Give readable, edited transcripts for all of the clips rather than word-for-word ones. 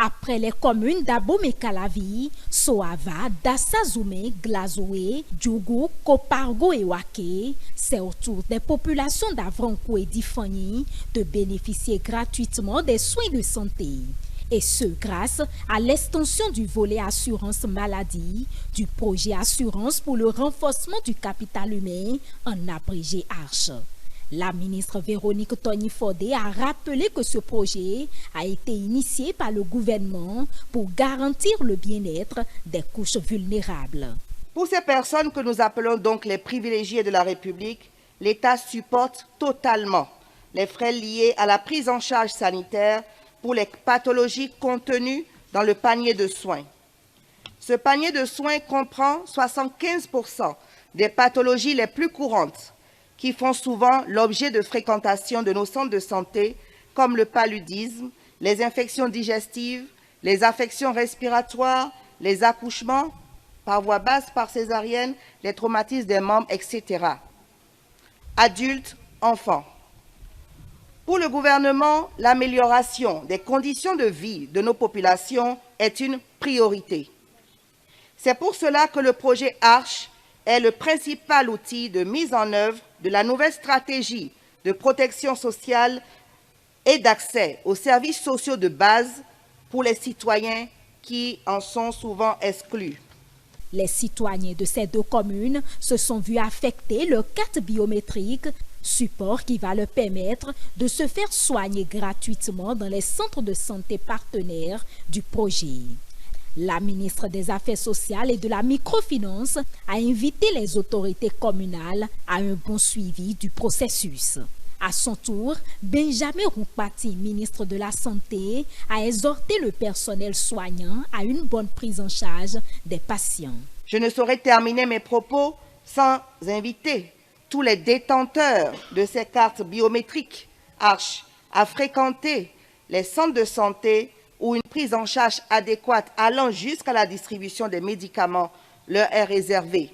Après les communes d'Abomey-Calavi, Soava, Dassazoumé, Glazoué, Djougou, Kopargo et Waké, c'est au tour des populations d'Avranco et d'Ifani de bénéficier gratuitement des soins de santé. Et ce, grâce à l'extension du volet assurance maladie du projet Assurance pour le renforcement du capital humain, en abrégé ARCHE. La ministre Véronique Tony-Fodé a rappelé que ce projet a été initié par le gouvernement pour garantir le bien-être des couches vulnérables. Pour ces personnes que nous appelons donc les privilégiés de la République, l'État supporte totalement les frais liés à la prise en charge sanitaire pour les pathologies contenues dans le panier de soins. Ce panier de soins comprend 75% des pathologies les plus courantes qui font souvent l'objet de fréquentation de nos centres de santé, comme le paludisme, les infections digestives, les affections respiratoires, les accouchements par voie basse, par césarienne, les traumatismes des membres, etc. Adultes, enfants. Pour le gouvernement, l'amélioration des conditions de vie de nos populations est une priorité. C'est pour cela que le projet ARCHE est le principal outil de mise en œuvre de la nouvelle stratégie de protection sociale et d'accès aux services sociaux de base pour les citoyens qui en sont souvent exclus. Les citoyens de ces deux communes se sont vus affecter leur carte biométrique, support qui va leur permettre de se faire soigner gratuitement dans les centres de santé partenaires du projet. La ministre des Affaires sociales et de la microfinance a invité les autorités communales à un bon suivi du processus. À son tour, Benjamin Roukpati, ministre de la Santé, a exhorté le personnel soignant à une bonne prise en charge des patients. Je ne saurais terminer mes propos sans inviter tous les détenteurs de ces cartes biométriques ARCHE à fréquenter les centres de santé où une prise en charge adéquate allant jusqu'à la distribution des médicaments leur est réservée.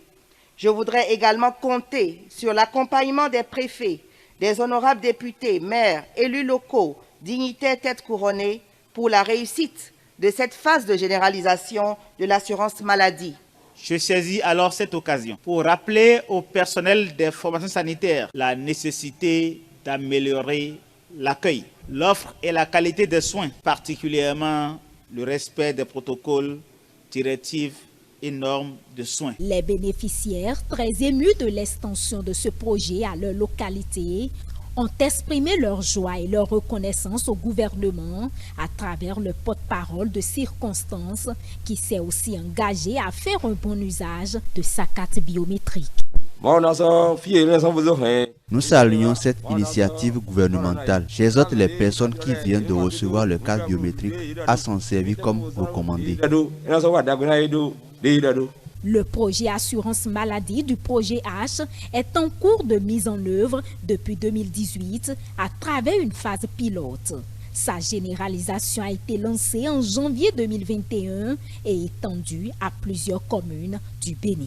Je voudrais également compter sur l'accompagnement des préfets, des honorables députés, maires, élus locaux, dignitaires têtes couronnées pour la réussite de cette phase de généralisation de l'assurance maladie. Je saisis alors cette occasion pour rappeler au personnel des formations sanitaires la nécessité d'améliorer l'accueil, l'offre et la qualité des soins, particulièrement le respect des protocoles, directives et normes de soins. Les bénéficiaires, très émus de l'extension de ce projet à leur localité, ont exprimé leur joie et leur reconnaissance au gouvernement à travers le porte-parole de circonstances qui s'est aussi engagé à faire un bon usage de sa carte biométrique. Nous saluons cette initiative gouvernementale. J'exhorte les personnes qui viennent de recevoir leur carte biométrique à s'en servir comme recommandé. Le projet Assurance Maladie du projet H est en cours de mise en œuvre depuis 2018 à travers une phase pilote. Sa généralisation a été lancée en janvier 2021 et étendue à plusieurs communes du Bénin.